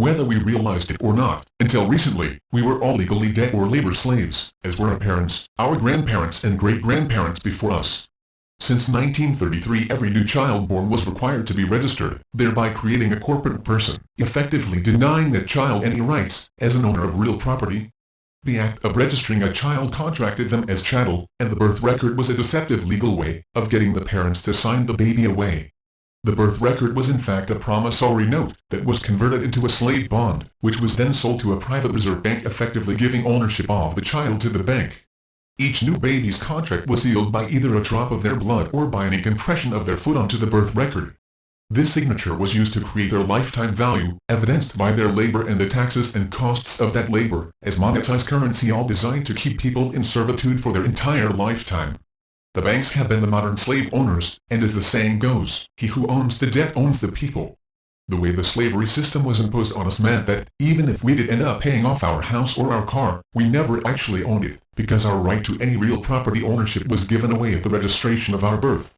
whether we realized it or not. Until recently, we were all legally debt or labor slaves, as were our parents, our grandparents and great-grandparents before us. Since 1933, every new child born was required to be registered, thereby creating a corporate person, effectively denying that child any rights as an owner of real property. The act of registering a child contracted them as chattel, and the birth record was a deceptive legal way of getting the parents to sign the baby away. The birth record was in fact a promissory note that was converted into a slave bond, which was then sold to a private reserve bank, effectively giving ownership of the child to the bank. Each new baby's contract was sealed by either a drop of their blood or by an ink impression of their foot onto the birth record. This signature was used to create their lifetime value, evidenced by their labor and the taxes and costs of that labor, as monetized currency, all designed to keep people in servitude for their entire lifetime. The banks have been the modern slave owners, and as the saying goes, he who owns the debt owns the people. The way the slavery system was imposed on us meant that, even if we did end up paying off our house or our car, we never actually owned it, because our right to any real property ownership was given away at the registration of our birth.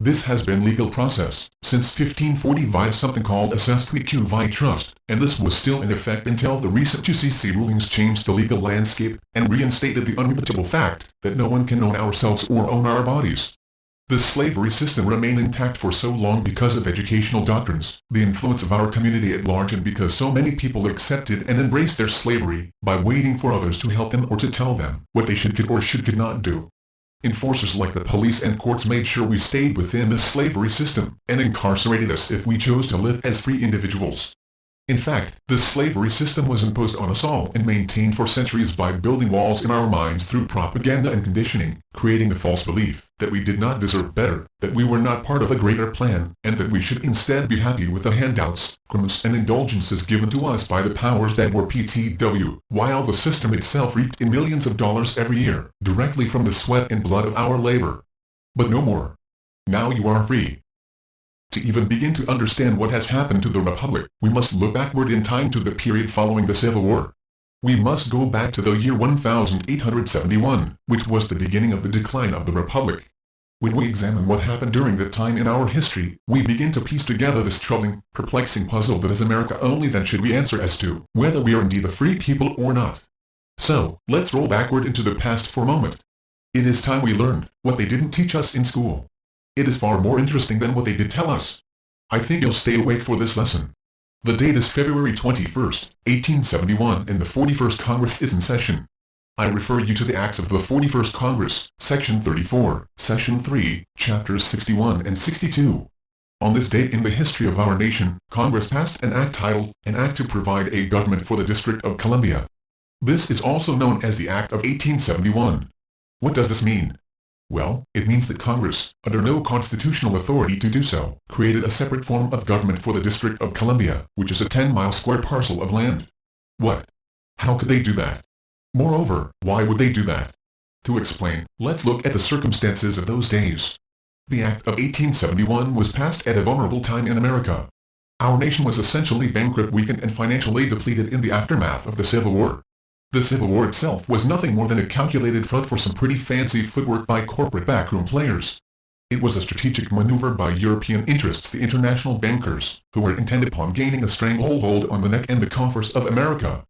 This has been legal process since 1540 via something called a cestui vi trust, and this was still in effect until the recent UCC rulings changed the legal landscape and reinstated the unrebutable fact that no one can own ourselves or own our bodies. The slavery system remained intact for so long because of educational doctrines, the influence of our community at large, and because so many people accepted and embraced their slavery by waiting for others to help them or to tell them what they should or could not do. Enforcers like the police and courts made sure we stayed within the slavery system and incarcerated us if we chose to live as free individuals. In fact, the slavery system was imposed on us all and maintained for centuries by building walls in our minds through propaganda and conditioning, creating a false belief that we did not deserve better, that we were not part of a greater plan, and that we should instead be happy with the handouts, crumbs and indulgences given to us by the powers that were PTW, while the system itself reaped in millions of dollars every year, directly from the sweat and blood of our labor. But no more. Now you are free. To even begin to understand what has happened to the Republic, we must look backward in time to the period following the Civil War. We must go back to the year 1871, which was the beginning of the decline of the Republic. When we examine what happened during that time in our history, we begin to piece together this troubling, perplexing puzzle that is America. Only then should we answer as to whether we are indeed a free people or not. So, let's roll backward into the past for a moment. It is time we learned what they didn't teach us in school. It is far more interesting than what they did tell us. I think you'll stay awake for this lesson. The date is February 21st, 1871, and the 41st Congress is in session. I refer you to the Acts of the 41st Congress, Section 34, Session 3, Chapters 61 and 62. On this date in the history of our nation, Congress passed an act titled, An Act to Provide a Government for the District of Columbia. This is also known as the Act of 1871. What does this mean? Well, it means that Congress, under no constitutional authority to do so, created a separate form of government for the District of Columbia, which is a 10-mile square parcel of land. What? How could they do that? Moreover, why would they do that? To explain, let's look at the circumstances of those days. The Act of 1871 was passed at a vulnerable time in America. Our nation was essentially bankrupt, weakened, and financially depleted in the aftermath of the Civil War. The Civil War itself was nothing more than a calculated front for some pretty fancy footwork by corporate backroom players. It was a strategic maneuver by European interests, the international bankers, who were intent upon gaining a stranglehold on the neck and the coffers of America.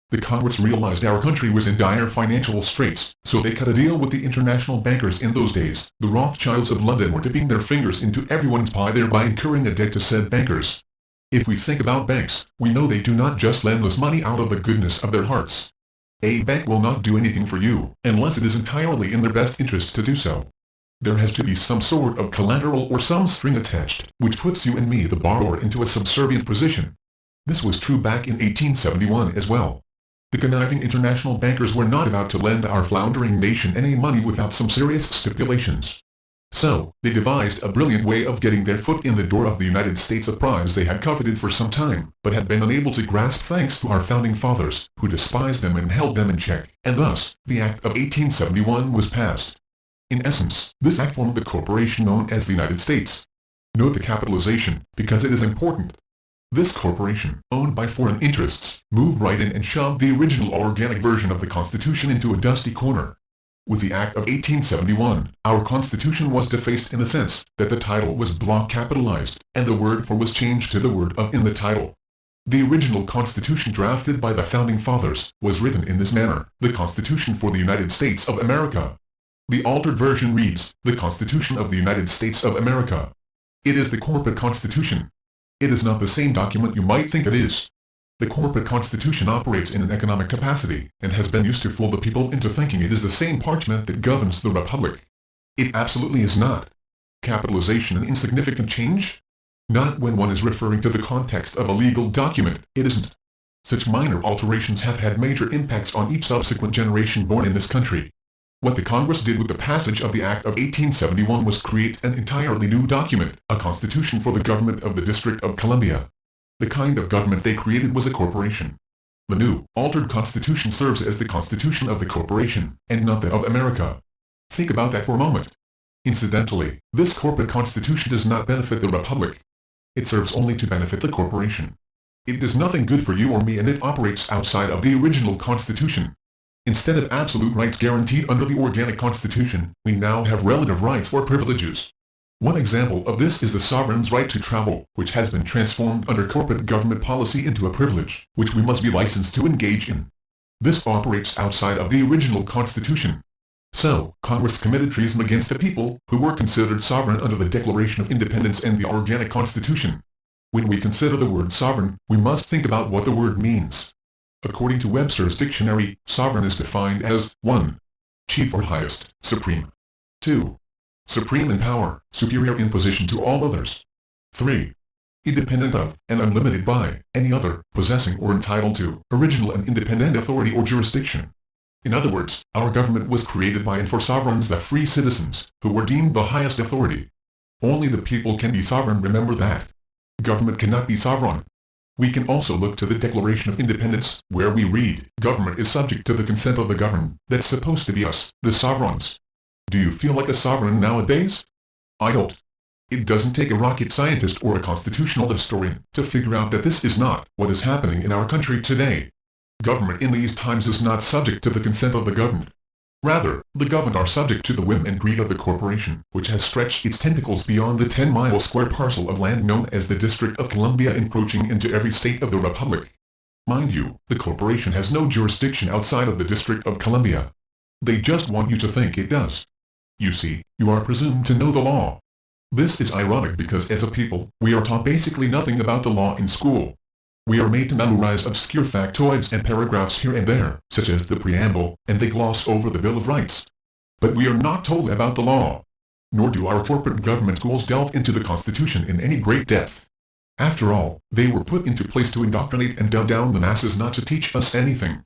The Congress realized our country was in dire financial straits, so they cut a deal with the international bankers in those days. The Rothschilds of London were dipping their fingers into everyone's pie, thereby incurring a debt to said bankers. If we think about banks, we know they do not just lend us money out of the goodness of their hearts. A bank will not do anything for you, unless it is entirely in their best interest to do so. There has to be some sort of collateral or some string attached, which puts you and me, the borrower, into a subservient position. This was true back in 1871 as well. The conniving international bankers were not about to lend our floundering nation any money without some serious stipulations. So, they devised a brilliant way of getting their foot in the door of the United States, a prize they had coveted for some time, but had been unable to grasp thanks to our founding fathers, who despised them and held them in check, and thus, the Act of 1871 was passed. In essence, this act formed the corporation known as the United States. Note the capitalization, because it is important. This corporation, owned by foreign interests, moved right in and shoved the original organic version of the Constitution into a dusty corner. With the Act of 1871, our Constitution was defaced in the sense that the title was block capitalized, and the word for was changed to the word of in the title. The original Constitution drafted by the Founding Fathers was written in this manner, the Constitution for the United States of America. The altered version reads, the Constitution of the United States of America. It is the corporate constitution. It is not the same document you might think it is. The corporate constitution operates in an economic capacity, and has been used to fool the people into thinking it is the same parchment that governs the republic. It absolutely is not. Capitalization an insignificant change? Not when one is referring to the context of a legal document, it isn't. Such minor alterations have had major impacts on each subsequent generation born in this country. What the Congress did with the passage of the Act of 1871 was create an entirely new document, a constitution for the government of the District of Columbia. The kind of government they created was a corporation. The new, altered constitution serves as the constitution of the corporation, and not that of America. Think about that for a moment. Incidentally, this corporate constitution does not benefit the republic. It serves only to benefit the corporation. It does nothing good for you or me, and it operates outside of the original constitution. Instead of absolute rights guaranteed under the organic constitution, we now have relative rights or privileges. One example of this is the sovereign's right to travel, which has been transformed under corporate government policy into a privilege, which we must be licensed to engage in. This operates outside of the original constitution. So, Congress committed treason against the people, who were considered sovereign under the Declaration of Independence and the organic constitution. When we consider the word sovereign, we must think about what the word means. According to Webster's dictionary, sovereign is defined as 1. Chief or highest, supreme. 2. Supreme in power, superior in position to all others. 3. Independent of, and unlimited by, any other, possessing or entitled to, original and independent authority or jurisdiction. In other words, our government was created by and for sovereigns, the free citizens, who were deemed the highest authority. Only the people can be sovereign, remember that. Government cannot be sovereign. We can also look to the Declaration of Independence, where we read, government is subject to the consent of the governed. That's supposed to be us, the sovereigns. Do you feel like a sovereign nowadays? I don't. It doesn't take a rocket scientist or a constitutional historian to figure out that this is not what is happening in our country today. Government in these times is not subject to the consent of the governed. Rather, the governed are subject to the whim and greed of the corporation, which has stretched its tentacles beyond the 10-mile square parcel of land known as the District of Columbia, encroaching into every state of the Republic. Mind you, the corporation has no jurisdiction outside of the District of Columbia. They just want you to think it does. You see, you are presumed to know the law. This is ironic because as a people, we are taught basically nothing about the law in school. We are made to memorize obscure factoids and paragraphs here and there, such as the preamble, and they gloss over the Bill of Rights. But we are not told about the law. Nor do our corporate government schools delve into the Constitution in any great depth. After all, they were put into place to indoctrinate and dumb down the masses, not to teach us anything.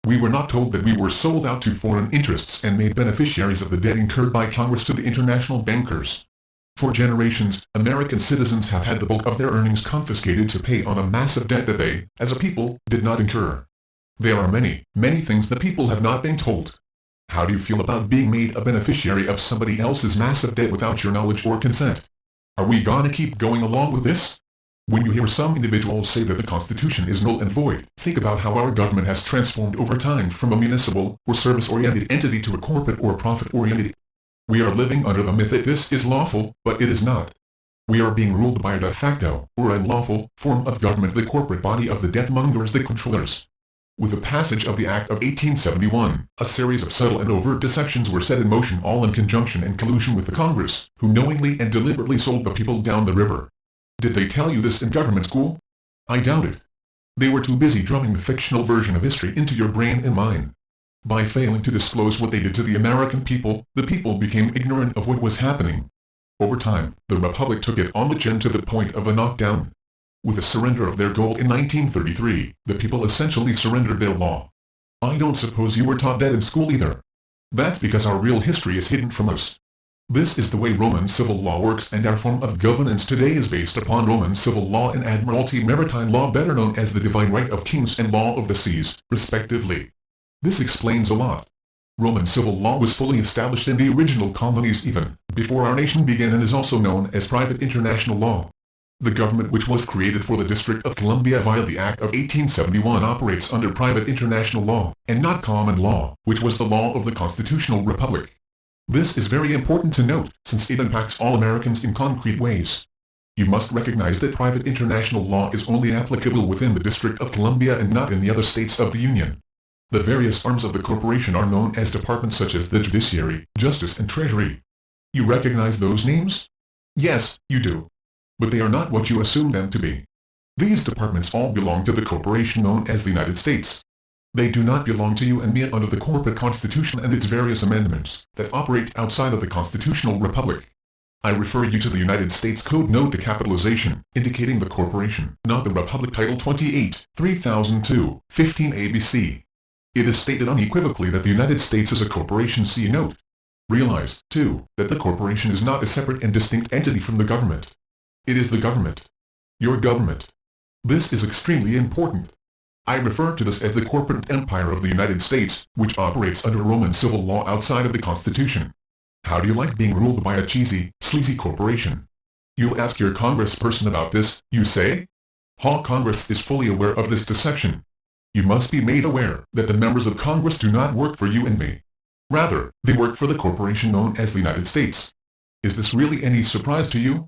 We were not told that we were sold out to foreign interests and made beneficiaries of the debt incurred by Congress to the international bankers. For generations, American citizens have had the bulk of their earnings confiscated to pay on a massive debt that they, as a people, did not incur. There are many, many things the people have not been told. How do you feel about being made a beneficiary of somebody else's massive debt without your knowledge or consent? Are we gonna keep going along with this? When you hear some individuals say that the Constitution is null and void, think about how our government has transformed over time from a municipal or service-oriented entity to a corporate or profit-oriented. We are living under the myth that this is lawful, but it is not. We are being ruled by a de facto, or unlawful, form of government, the corporate body of the death-mongers, the controllers. With the passage of the Act of 1871, a series of subtle and overt deceptions were set in motion, all in conjunction and collusion with the Congress, who knowingly and deliberately sold the people down the river. Did they tell you this in government school? I doubt it. They were too busy drumming the fictional version of history into your brain and mine. By failing to disclose what they did to the American people, the people became ignorant of what was happening. Over time, the Republic took it on the chin to the point of a knockdown. With the surrender of their gold in 1933, the people essentially surrendered their law. I don't suppose you were taught that in school either. That's because our real history is hidden from us. This is the way Roman civil law works, and our form of governance today is based upon Roman civil law and Admiralty maritime law, better known as the divine right of kings and law of the seas, respectively. This explains a lot. Roman civil law was fully established in the original colonies even before our nation began, and is also known as private international law. The government, which was created for the District of Columbia via the Act of 1871, operates under private international law, and not common law, which was the law of the constitutional republic. This is very important to note, since it impacts all Americans in concrete ways. You must recognize that private international law is only applicable within the District of Columbia and not in the other states of the Union. The various arms of the corporation are known as departments such as the Judiciary, Justice and Treasury. You recognize those names? Yes, you do. But they are not what you assume them to be. These departments all belong to the corporation known as the United States. They do not belong to you and me under the corporate constitution and its various amendments that operate outside of the constitutional republic. I refer you to the United States Code Note to Capitalization, indicating the corporation, not the Republic Title 28, 3002, 15 ABC. It is stated unequivocally that the United States is a corporation. See note. Realize, too, that the corporation is not a separate and distinct entity from the government. It is the government. Your government. This is extremely important. I refer to this as the corporate empire of the United States, which operates under Roman civil law outside of the Constitution. How do you like being ruled by a cheesy, sleazy corporation? You'll ask your congressperson about this, you say? Congress is fully aware of this deception. You must be made aware that the members of Congress do not work for you and me. Rather, they work for the corporation known as the United States. Is this really any surprise to you?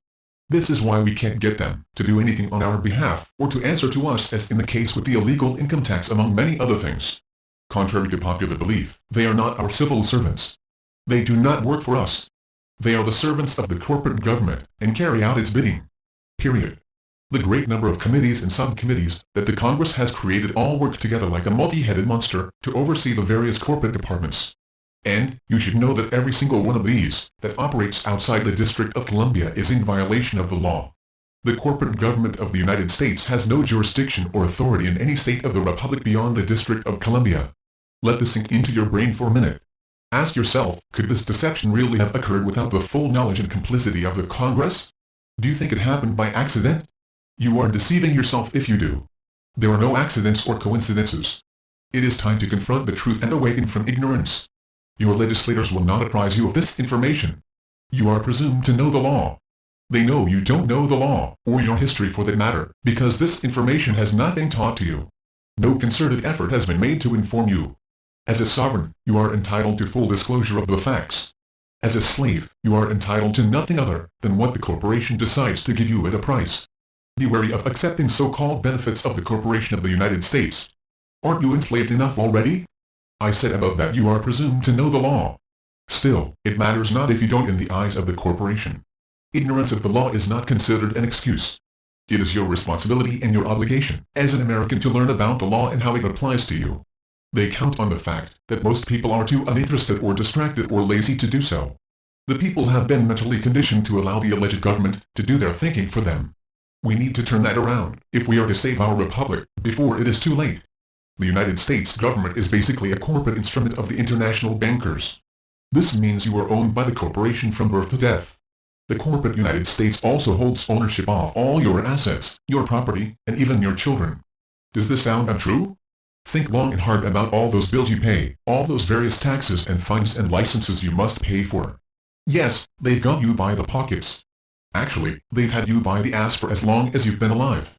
This is why we can't get them to do anything on our behalf or to answer to us, as in the case with the illegal income tax among many other things. Contrary to popular belief, they are not our civil servants. They do not work for us. They are the servants of the corporate government and carry out its bidding. Period. The great number of committees and subcommittees that the Congress has created all work together like a multi-headed monster to oversee the various corporate departments. And you should know that every single one of these that operates outside the District of Columbia is in violation of the law. The corporate government of the United States has no jurisdiction or authority in any state of the Republic beyond the District of Columbia. Let this sink into your brain for a minute. Ask yourself, could this deception really have occurred without the full knowledge and complicity of the Congress? Do you think it happened by accident? You are deceiving yourself if you do. There are no accidents or coincidences. It is time to confront the truth and awaken from ignorance. Your legislators will not apprise you of this information. You are presumed to know the law. They know you don't know the law, or your history for that matter, because this information has not been taught to you. No concerted effort has been made to inform you. As a sovereign, you are entitled to full disclosure of the facts. As a slave, you are entitled to nothing other than what the corporation decides to give you at a price. Be wary of accepting so-called benefits of the corporation of the United States. Aren't you enslaved enough already? I said above that you are presumed to know the law. Still, it matters not if you don't in the eyes of the corporation. Ignorance of the law is not considered an excuse. It is your responsibility and your obligation as an American to learn about the law and how it applies to you. They count on the fact that most people are too uninterested or distracted or lazy to do so. The people have been mentally conditioned to allow the alleged government to do their thinking for them. We need to turn that around if we are to save our republic before it is too late. The United States government is basically a corporate instrument of the international bankers. This means you are owned by the corporation from birth to death. The corporate United States also holds ownership of all your assets, your property, and even your children. Does this sound untrue? Think long and hard about all those bills you pay, all those various taxes and fines and licenses you must pay for. Yes, they've got you by the pockets. Actually, they've had you by the ass for as long as you've been alive.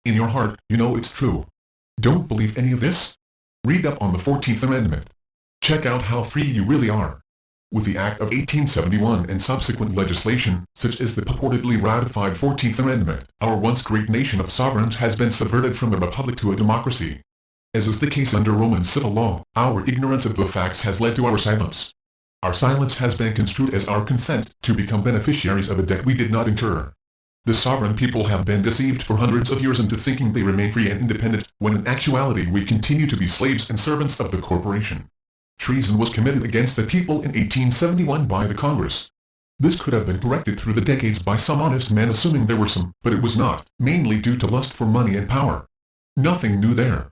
In your heart, you know it's true. Don't believe any of this? Read up on the 14th Amendment. Check out how free you really are. With the Act of 1871 and subsequent legislation, such as the purportedly ratified 14th Amendment, our once great nation of sovereigns has been subverted from a republic to a democracy. As is the case under Roman civil law, our ignorance of the facts has led to our silence. Our silence has been construed as our consent to become beneficiaries of a debt we did not incur. The sovereign people have been deceived for hundreds of years into thinking they remain free and independent, when in actuality we continue to be slaves and servants of the corporation. Treason was committed against the people in 1871 by the Congress. This could have been corrected through the decades by some honest men assuming there were some, but it was not, mainly due to lust for money and power. Nothing new there.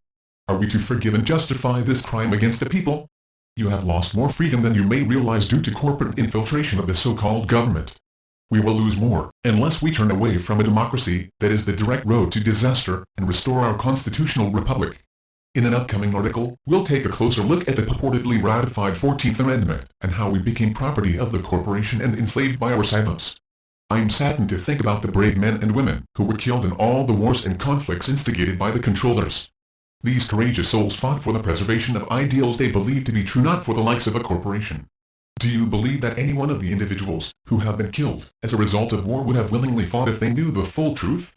Are we to forgive and justify this crime against the people? You have lost more freedom than you may realize due to corporate infiltration of the so-called government. We will lose more, unless we turn away from a democracy that is the direct road to disaster, and restore our constitutional republic. In an upcoming article, we'll take a closer look at the purportedly ratified 14th Amendment, and how we became property of the corporation and enslaved by our silence. I am saddened to think about the brave men and women who were killed in all the wars and conflicts instigated by the controllers. These courageous souls fought for the preservation of ideals they believed to be true, not for the likes of a corporation. Do you believe that any one of the individuals who have been killed as a result of war would have willingly fought if they knew the full truth?